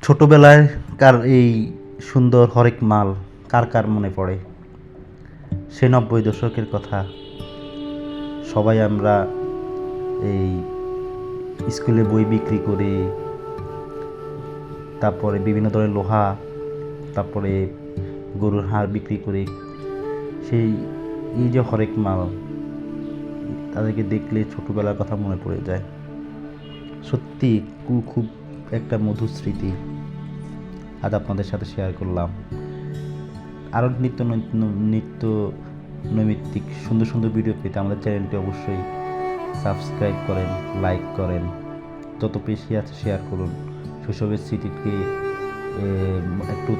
ছোটবেলায় কার এই সুন্দর হরেক মাল কার কার মনে পড়ে? সে 90 দশকের কথা। সবাই আমরা এই স্কুলে বই বিক্রি করে, তারপরে বিভিন্ন ধরনের লোহা, তারপরে গরুর হাড় বিক্রি করে সেই এই যে হরেক মাল, তাদেরকে দেখলে ছোটবেলার কথা মনে পড়ে যায়। সত্যি খুব একটা মধুর স্মৃতি আজ আপনাদের সাথে শেয়ার করলাম। আরও নিত্য নৈমিত্তিক সুন্দর সুন্দর ভিডিও পেতে আমাদের চ্যানেলটি অবশ্যই সাবস্ক্রাইব করেন, লাইক করেন, যত বেশি আছে শেয়ার করুন। শৈশবের স্মৃতিকে একটু